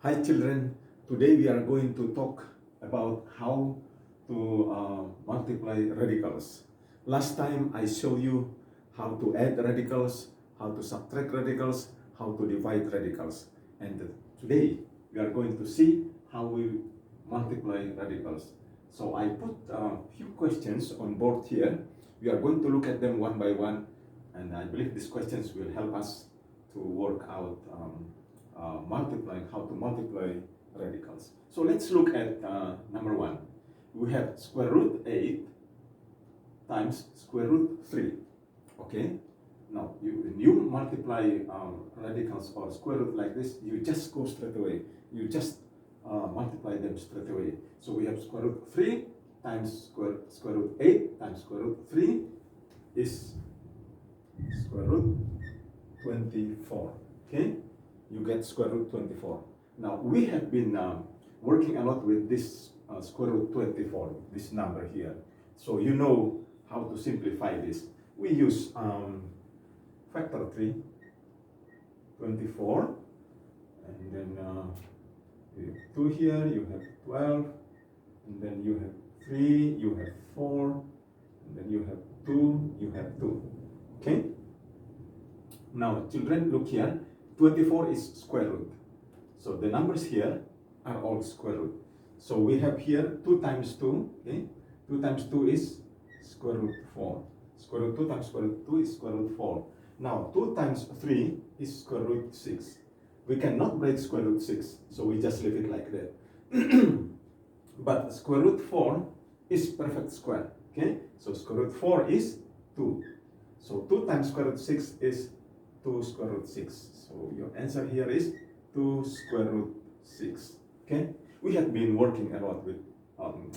Hi children, today we are going to talk about how to multiply radicals. Last time I showed you how to add radicals, how to subtract radicals, how to divide radicals. And today we are going to see how we multiply radicals. So I put a few questions on board here. We are going to look at them one by one, and I believe these questions will help us to work out how to multiply radicals. So let's look at number one. We have square root 8 times square root 3. Okay? Now, when you multiply radicals or square root like this, you just go straight away. You just multiply them straight away. So we have square root 3 times square root 8 times square root 3 is square root 24. Okay? You get square root 24. Now, we have been working a lot with this square root 24, this number here. So you know how to simplify this. We use factor 3, 24, and then you have 2 here, you have 12, and then you have 3, you have 4, and then you have 2, you have 2. Okay? Now, children, look here. 24 is square root. So the numbers here are all square root. So we have here 2 times 2. Okay? 2 times 2 is square root 4. Square root 2 times square root 2 is square root 4. Now 2 times 3 is square root 6. We cannot break square root 6, so we just leave it like that. But square root 4 is perfect square. Okay? So square root 4 is 2. So 2 times square root 6 is 2 square root 6. So your answer here is 2 square root 6. Okay? We have been working a lot with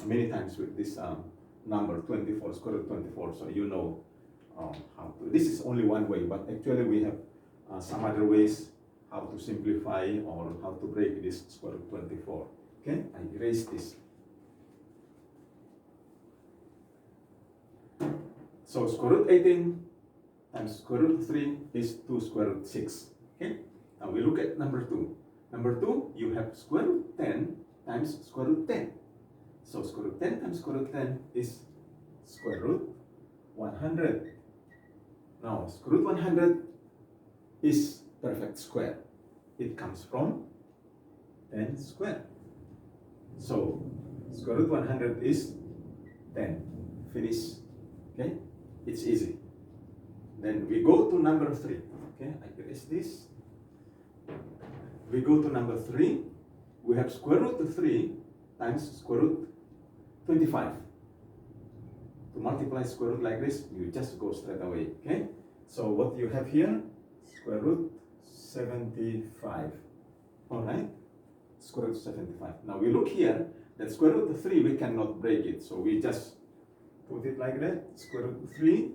many times with this number 24, square root 24. So you know how to. This is only one way, but actually we have some other ways how to simplify or how to break this square root 24. Okay? I erase this. So square root 18 times square root 3 is 2 square root 6. Okay? Now we look at number 2. Number 2, you have square root 10 times square root 10. So square root 10 times square root 10 is square root 100. Now square root 100 is perfect square. It comes from 10 square. So square root 100 is 10. Finish. Okay? It's easy. Then we go to number 3. Okay, I erase this. We go to number 3. We have square root of 3 times square root 25. To multiply square root like this, you just go straight away. Okay? So what you have here? Square root 75. Alright? Square root 75. Now we look here, that square root of 3, we cannot break it. So we just put it like that, square root of 3.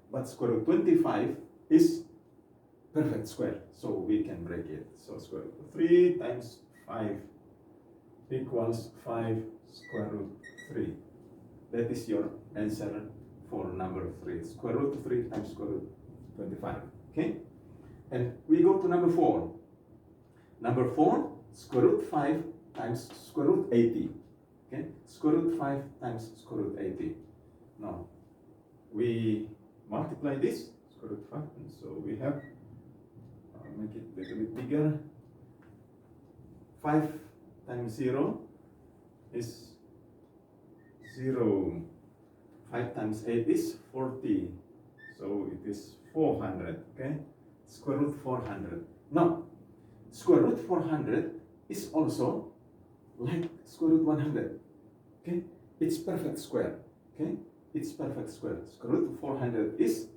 But square root 25 is perfect square, so we can break it. So square root of 3 times 5 equals 5 square root 3. That is your answer for number 3. Square root of 3 times square root 25. Okay? And we go to number 4. Number 4, square root 5 times square root 80. Okay? Square root 5 times square root 80. Now, we multiply this, square root 5, and so we have, make it a little bit bigger. 5 times 0 is 0. 5 times 8 is 40. So it is 400. Okay? Square root 400. Now, square root 400 is also like square root 100. Okay? It's perfect square. Okay? It's perfect square. Square root of 400 is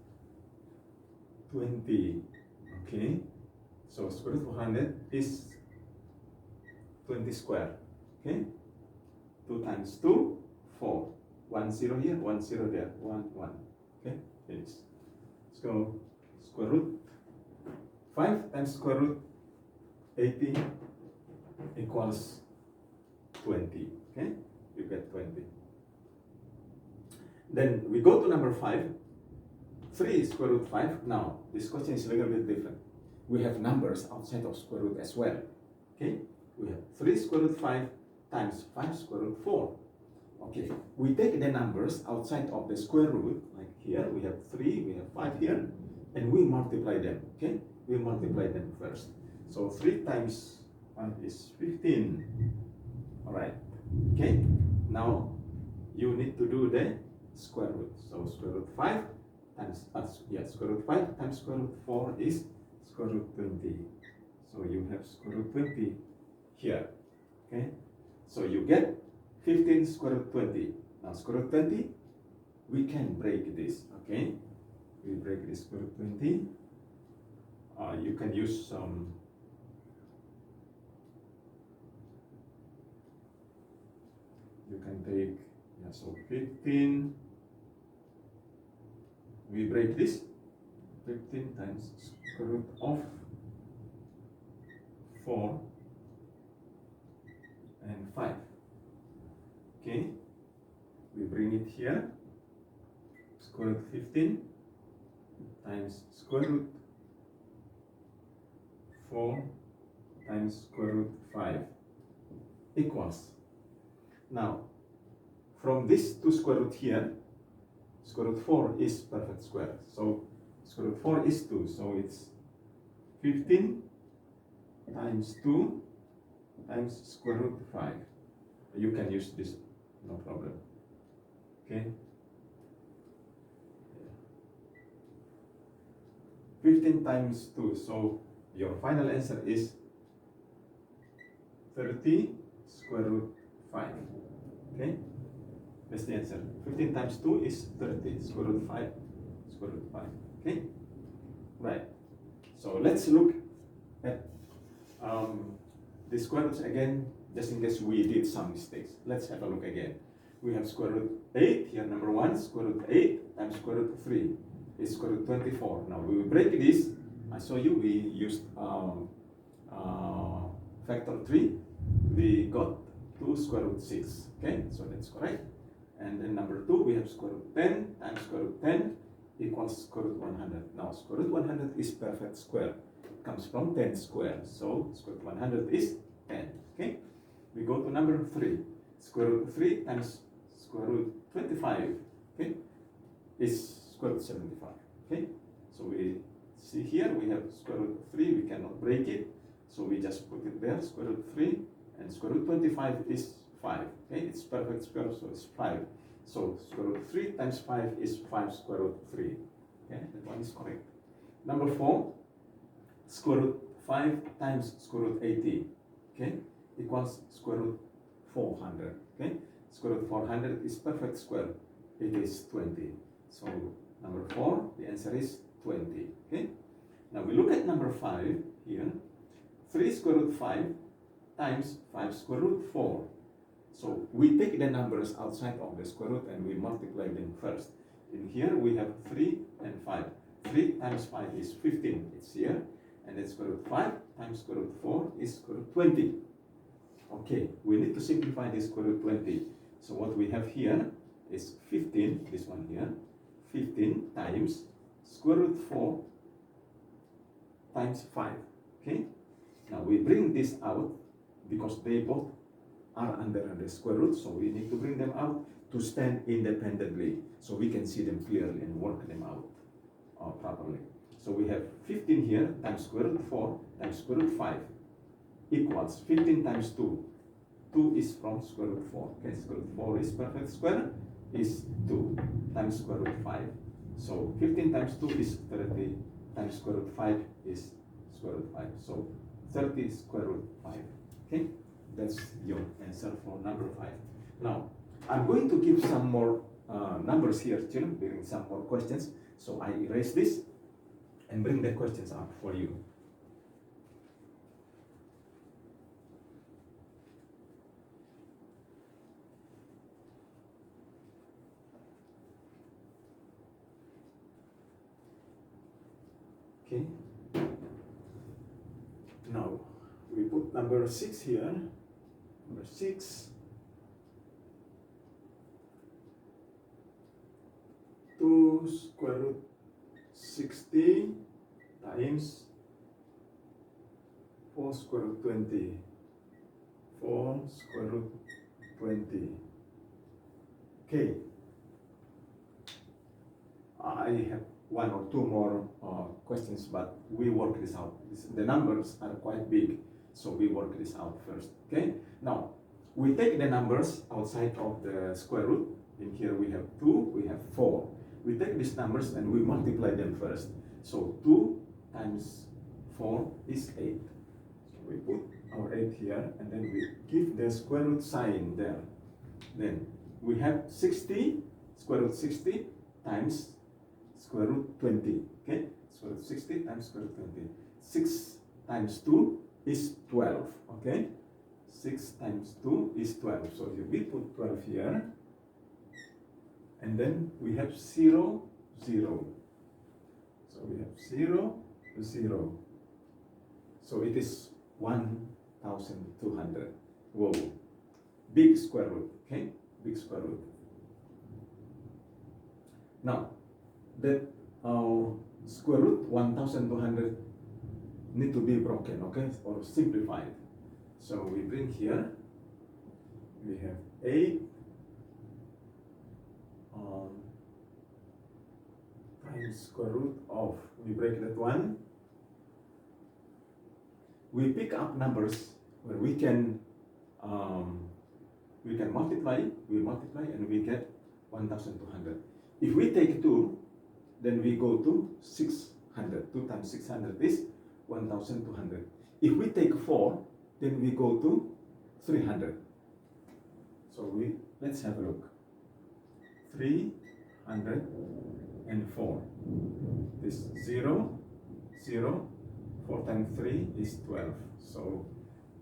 20. Okay? So square root of 400 is 20 square. Okay? 2 times 2, 4. 1 0 here, 1 0 there, 1 1. Okay? Finish. So square root 5 times square root 80 equals 20. Okay? You get 20. Then we go to number 5. 3 is square root 5. Now, this question is a little bit different. We have numbers outside of square root as well. Okay? we have 3 square root 5 times 5 square root 4. Okay, we take the numbers outside of the square root, like here we have 3, we have 5 here, and we multiply them, okay? We multiply them first. So 3 times 5 is 15, all right? Okay, now you need to do the square root. So square root 5 times, square root 5 times square root 4 is square root 20. So you have square root 20 here, okay? So you get 15 square root 20. Now square root 20, we can break this, okay? We break this square root 20. You can use some you can take, so 15, we break this, 15 times square root of 4 and 5. Okay, we bring it here, square root 15 times square root 4 times square root 5 equals. Now, from this to square root here, square root 4 is perfect square. So, square root 4 is 2. So, it's 15 times 2 times square root 5. You can use this, no problem. Okay? 15 times 2. So, your final answer is 30 square root 5. Okay? That's the answer. 15 times 2 is 30. Square root 5. Square root 5. Okay? Right. So let's look at the square roots again, just in case we did some mistakes. Let's have a look again. We have square root 8 here, number 1. Square root 8 times square root 3 is square root 24. Now we will break this. I show you we used factor 3. We got 2 square root 6. Okay, so that's correct. And then number 2, we have square root 10 times square root 10 equals square root 100. Now square root 100 is perfect square. It comes from 10 square. So square root 100 is 10. Okay, we go to number 3. Square root 3 times square root 25, okay, is square root 75. Okay, so we see here we have square root 3, we cannot break it, so we just put it there, square root 3, and square root 25 is 5. Okay, it's perfect square, so it's 5. So square root 3 times 5 is 5 square root 3. Okay, that one is correct. Number 4, square root 5 times square root 80, okay, equals square root 400. Okay, square root 400 is perfect square. It is 20. So number 4, the answer is 20. Okay, now we look at number 5 here. 3 square root 5 times 5 square root 4. So we take the numbers outside of the square root and we multiply them first. In here we have 3 and 5. 3 times 5 is 15. It's here. And then square root 5 times square root 4 is square root 20. Okay, we need to simplify this square root 20. So what we have here is 15, this one here, 15 times square root 4 times 5. Okay, now we bring this out because they both are under the square root, so we need to bring them out to stand independently so we can see them clearly and work them out properly. So we have 15 here times square root 4 times square root 5 equals 15 times 2. 2 is from square root 4. Okay, square root 4 is perfect square, is 2 times square root 5. So 15 times 2 is 30 times square root 5 is square root 5. So 30 square root 5. Okay, that's your answer for number 5. Now, I'm going to give some more numbers here, children, bring some more questions. So I erase this and bring the questions up for you. Okay. Now we put number 6 here. Number 6. 2 square root 60 times 4 square root 20 4 square root 20. Okay. I have one or two more questions, but we work this out. The numbers are quite big, so we work this out first. Okay. Now we take the numbers outside of the square root. In here we have 2, we have 4. We take these numbers and we multiply them first. So 2 times 4 is 8. So we put our 8 here and then we give the square root sign there. Then we have 60, square root 60 times square root 20. Okay, square root 60 times square root 20. 6 times 2 is 12. Okay, 6 times 2 is 12. So if we put 12 here, and then we have 0, 0. So we have 0, 0. So it is 1,200. Whoa, big square root. Okay, big square root. Now that square root 1,200 need to be broken, okay, or simplified. So we bring here, we have 8 times square root of, we break that one. We pick up numbers where we can multiply, and we get 1,200. If we take 2, then we go to 600. 2 times 600 is 1,200. If we take 4, then we go to 300. So let's have a look. 304. This 0, 0. 4 times 3 is 12. So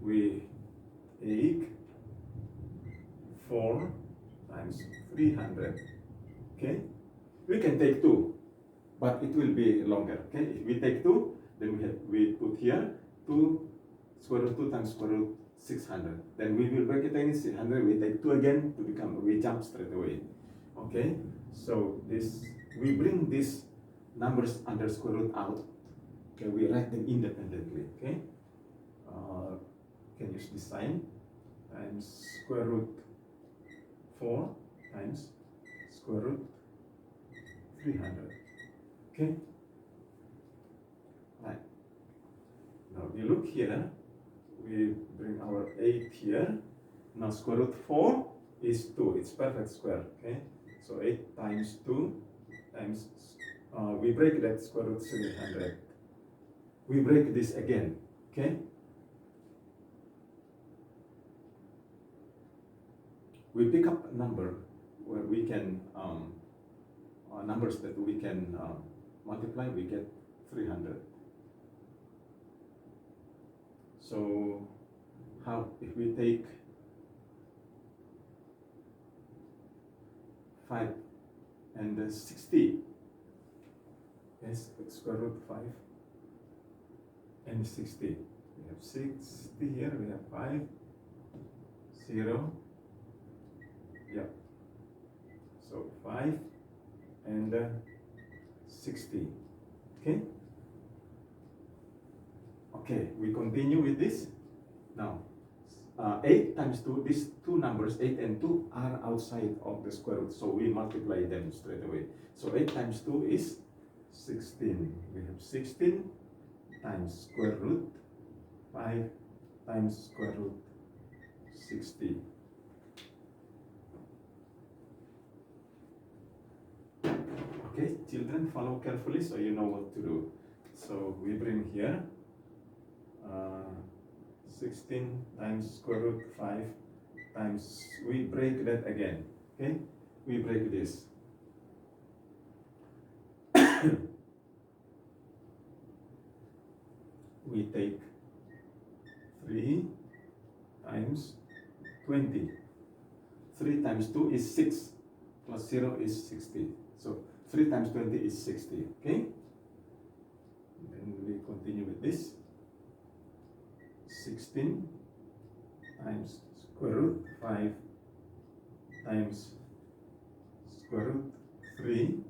we take 4 times 300. Okay, we can take 2, but it will be longer. Okay, if we take 2, then we put here 2 square root 2 times square root 600. Then we will break it again 600. We take 2 again to become, we jump straight away. Okay, so this, we bring these numbers under square root out. Okay, we write them independently. Okay, can use this sign, times square root 4 times square root 300. Okay, right. Now you look here, we bring our 8 here. Now square root 4 is 2, it's perfect square. Okay, so 8 times 2 times, we break that square root 300. We break this again. Okay, we pick up a number where we can numbers that we can multiply, we get 300. So how, if we take 5 and 60, yes, square root 5 and 60. We have 60 here, we have 5, 0, yeah. So 5 and 60. Okay. Okay, we continue with this. Now, 8 times 2, these two numbers, 8 and 2, are outside of the square root, so we multiply them straight away. So 8 times 2 is 16. We have 16 times square root 5 times square root 60. Okay, children, follow carefully so you know what to do. So we bring here 16 times square root 5 times, we break that again. Okay, we break this. We take 3 times 20. 3 times 2 is 6, plus 0 is 60. So 3 times 20 is 60. Okay? Then we continue with this. 16 times square root 5 times square root 3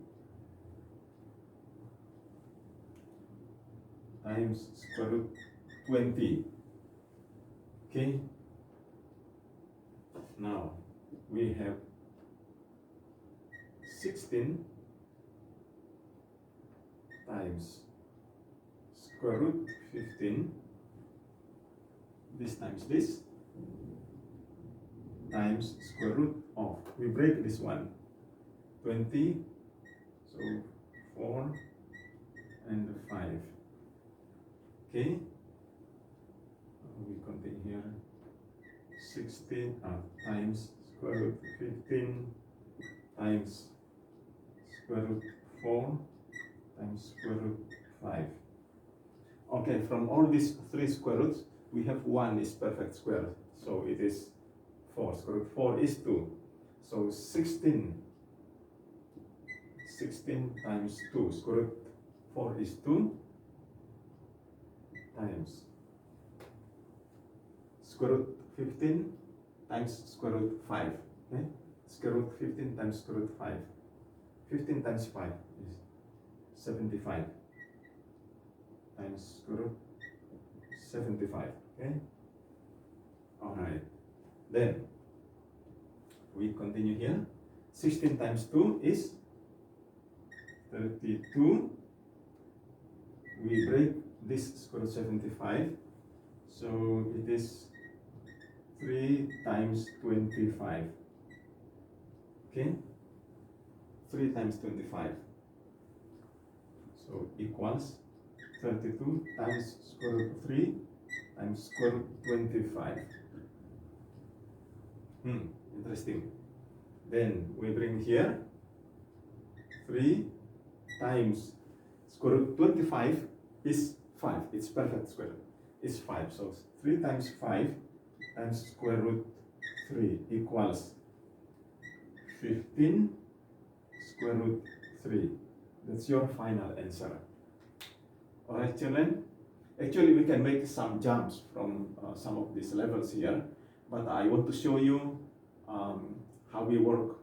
times square root 20. Okay, Now we have 16 times square root 15, this times this, times square root of, we break this one, 20, so 4 and 5. Okay, we continue here, 16 times square root 15 times square root 4 times square root 5. Okay, from all these three square roots, we have one is perfect square, so it is 4. Square root 4 is 2. So 16 times 2, square root 4 is 2, times square root 15 times square root 5. Okay? Square root 15 times square root 5. 15 times 5 is 75 times square root 75. Okay? Alright. Then we continue here. 16 times 2 is 32. We break this square root 75. So it is 3 times 25. Okay? 3 times 25. So equals 32 times square root 3 times square root 25. Interesting. Then we bring here 3 times square root 25 is 5. It's perfect square. It's 5. So 3 times 5 times square root 3 equals 15 square root 3. That's your final answer. Alright, children. Actually, we can make some jumps from some of these levels here, but I want to show you how we work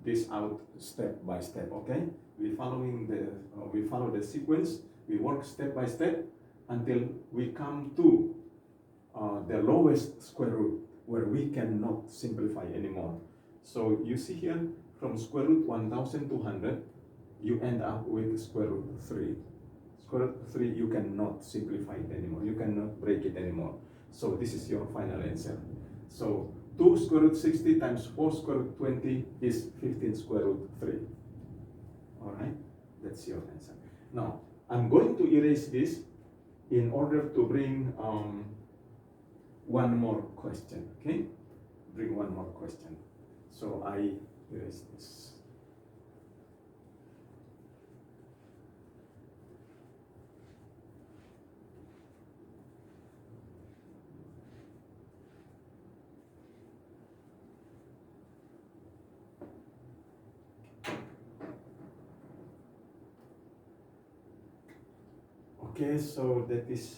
this out step by step. Okay, we follow the sequence. We work step by step until we come to the lowest square root where we cannot simplify anymore. So you see here, from square root 1200, you end up with square root 3. Square root 3, you cannot simplify it anymore. You cannot break it anymore. So this is your final answer. So 2 square root 60 times 4 square root 20 is 15 square root 3. Alright, that's your answer. Now, I'm going to erase this in order to bring one more question. Okay, bring one more question. So I erase this. Okay, so that is,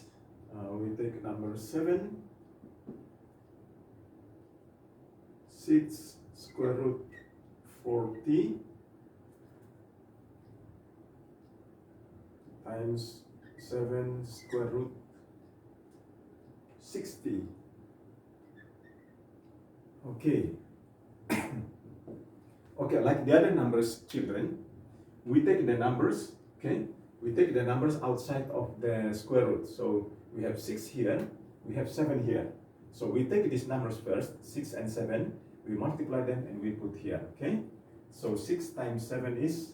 we take number 7. 6 square root 40 times 7 square root 60. Okay. Okay, like the other numbers, children, we take the numbers, okay? We take the numbers outside of the square root. So we have 6 here, we have 7 here. So we take these numbers first, 6 and 7, we multiply them and we put here, okay? So 6 times 7 is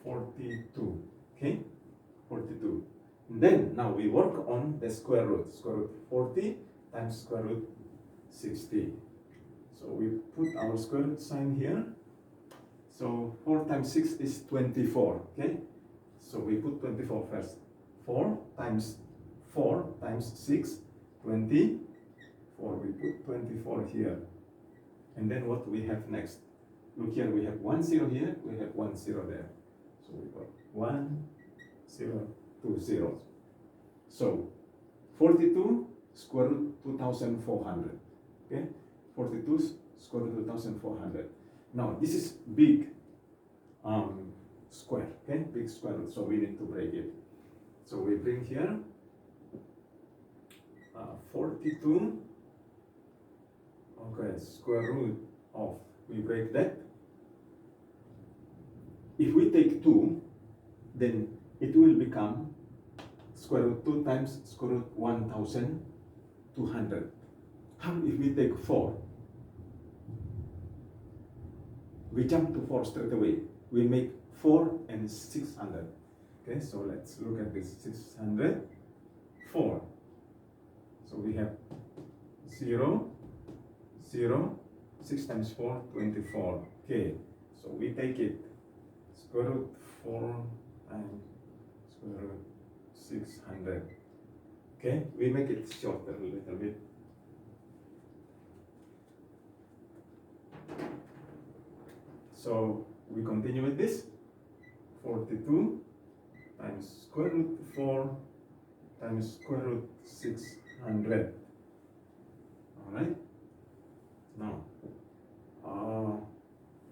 42, okay? 42. And then now we work on the square root. Square root 40 times square root 60. So we put our square root sign here. So 4 times 6 is 24, okay? So we put 24 first. 4 times 6, 24. We put 24 here. And then what we have next? Look here, we have 1 0 here, we have 1 0 there. So we got 1 0, 2 zeros. So 42 square root 2400. Okay? 42 square root 2400. Now this is big square, okay? Big square root, so we need to break it. So we bring here 42 Okay, square root of, we break that. If we take 2, then it will become square root 2 times square root 1200. How if we take 4? We jump to 4 straight away. We make 4 and 600. Okay, so let's look at this. 600, 4. So we have 0, 0, 6 times 4, 24. Okay, so we take it. Square root 4 times square root 600. Okay, we make it shorter a little bit. So we continue with this. 42 times square root 4 times square root 600. Alright. Now,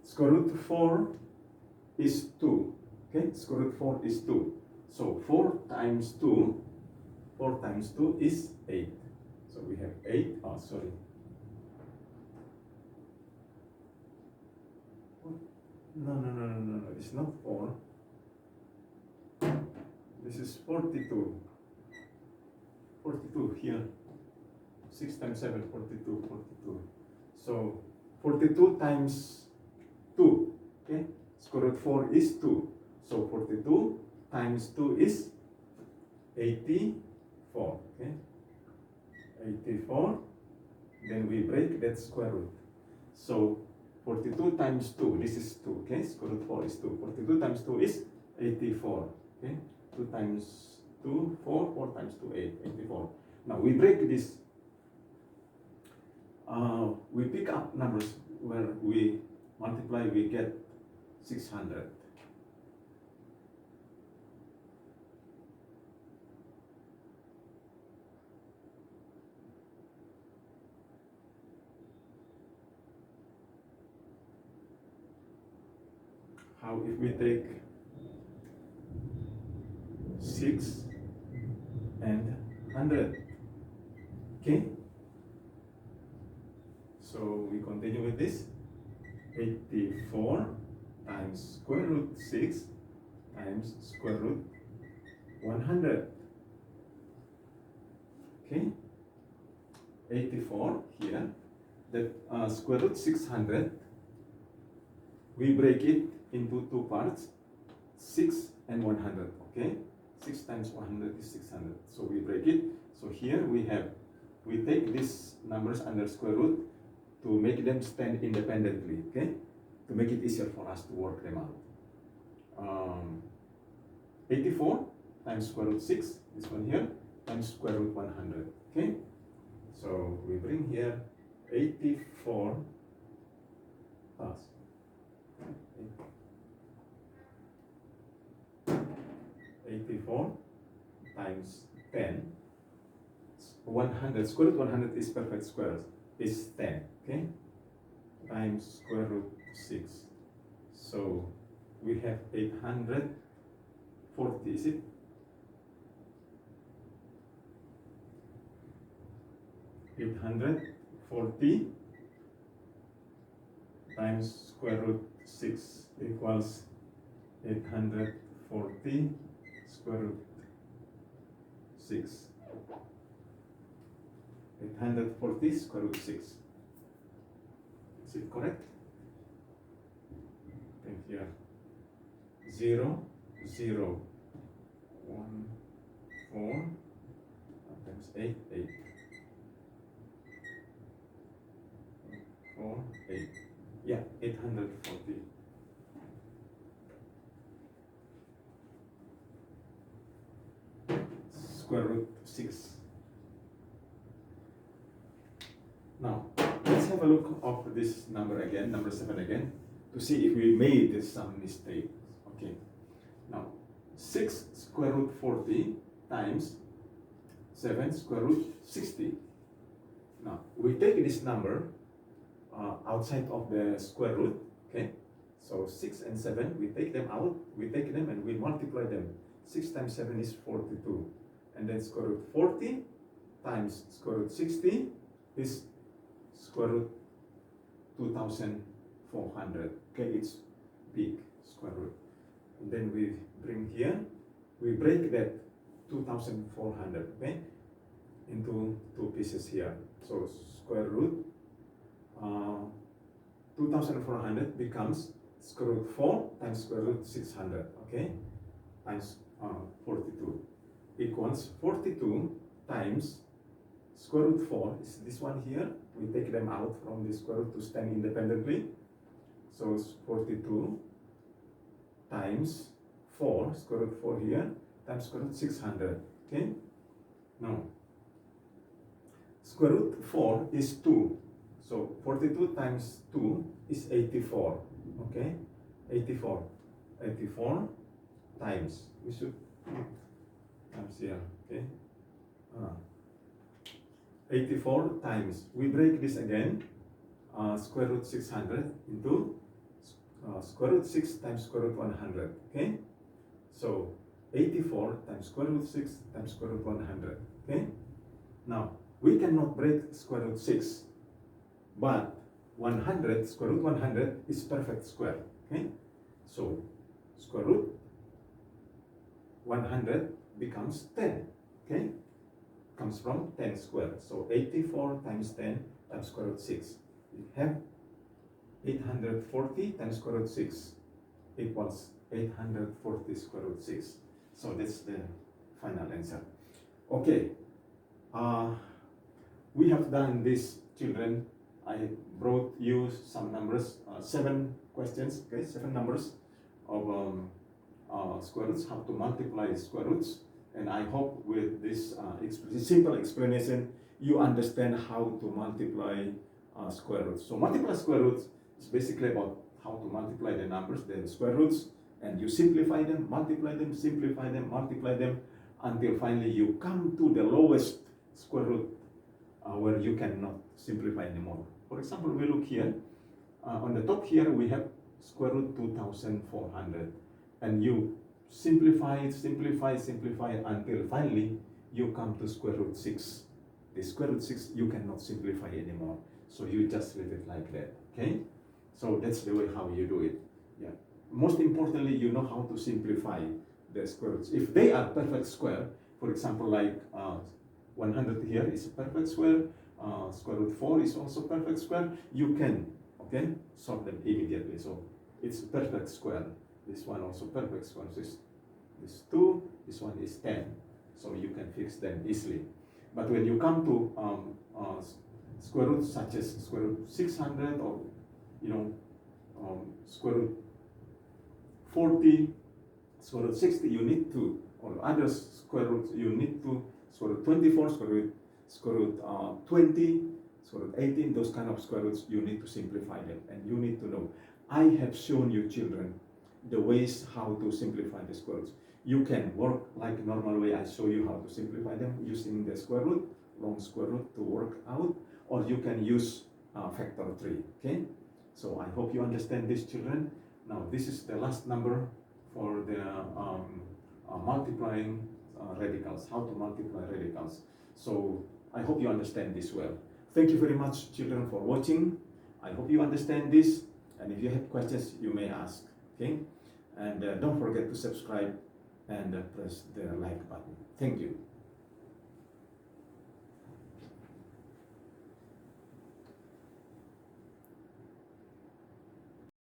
square root 4 is 2. Okay, square root 4 is 2. So 4 times 2 is 8. So we have 8, No, it's not 4. This is 42. 42 here. 6 times 7, 42, 42. So 42 times 2, okay? Square root 4 is 2. So 42 times 2 is 84, okay? 84, then we break that square root. So 42 times 2, this is 2, okay? Square root 4 is 2. 42 times 2 is 84, okay? 2 times 2, 4, 4 times 2, 8, 84. Now we break this. We pick up numbers where we multiply, we get 600. How if we take 6 and 100? Okay. So we continue with this. 84 times square root 6 times square root 100. Okay. 84 here. That square root 600. We break it into 2 parts. 6 and 100. Okay. 6 times 100 is 600. So we break it. So here we take these numbers under square root to make them stand independently, okay? To make it easier for us to work them out. 84 times square root 6, this one here, times square root 100, okay? So we bring here 84 plus 84 times 10, 100, square root 100 is perfect squares, is 10, okay? Times square root 6. So we have 840, is it? 840 times square root 6 equals 840 square root 6. 840 square root 6. Is it correct? And here 0, 0, 1, 4 times 8, 8. 4, 8. Yeah, 840. Square root 6. Now, let's have a look of this number again, number 7 again, to see if we made some mistake. Okay. Now, 6 square root 40 times 7 square root 60. Now, we take this number outside of the square root, okay? So 6 and 7, we take them out, we take them and we multiply them. 6 times 7 is 42. And then square root 40 times square root 60 is square root 2400. Okay, it's big square root. And then we bring here, we break that 2400, okay, into two pieces here. So square root 2400 becomes square root 4 times square root 600, okay, times 42 equals 42 times square root 4 is this one here. We take them out from the square root to stand independently. So it's 42 times 4, square root 4 here, times square root 600, okay? Now, square root 4 is 2. So 42 times 2 is 84, okay? 84 times, we should times here, okay? 84 times, we break this again, square root 600 into square root 6 times square root 100, okay? So 84 times square root 6 times square root 100, okay? Now, we cannot break square root 6, but 100, square root 100 is perfect square, okay? So square root 100 becomes 10, okay? Comes from 10 squared. So 84 times 10 times square root 6. We have 840 times square root 6 equals 840 square root 6. So that's the final answer. Okay, we have done this, children. I brought you some numbers, 7 questions, okay, 7 numbers of square roots, how to multiply square roots. And I hope with this simple explanation, you understand how to multiply square roots. So multiply square roots is basically about how to multiply the numbers, the square roots, and you simplify them, multiply them, simplify them, multiply them, until finally you come to the lowest square root where you cannot simplify anymore. For example, we look here, on the top here we have square root 2400, and you simplify until finally you come to square root 6. The square root 6 you cannot simplify anymore, so you just leave it like that, okay? So that's the way how you do it. Yeah. Most importantly, you know how to simplify the square roots. If they are perfect square, for example, like 100 here is a perfect square, square root 4 is also perfect square, you can, okay, solve them immediately. So it's perfect square. This one also perfect square. So this 2, this one is 10. So you can fix them easily. But when you come to square roots such as square root 600 or square root 40, square root 60, you need to, or other square roots, you need to square root 24, square root 20, square root 18, those kind of square roots, you need to simplify them, and you need to know. I have shown you, children, the ways how to simplify the square roots. You can work like normal way. I show you how to simplify them using the square root, long square root to work out, or you can use factor 3, okay? So I hope you understand this, children. Now this is the last number for the multiplying radicals, how to multiply radicals. So I hope you understand this well. Thank you very much, children, for watching. I hope you understand this, and if you have questions, you may ask, okay? And don't forget to subscribe and press the like button. Thank you.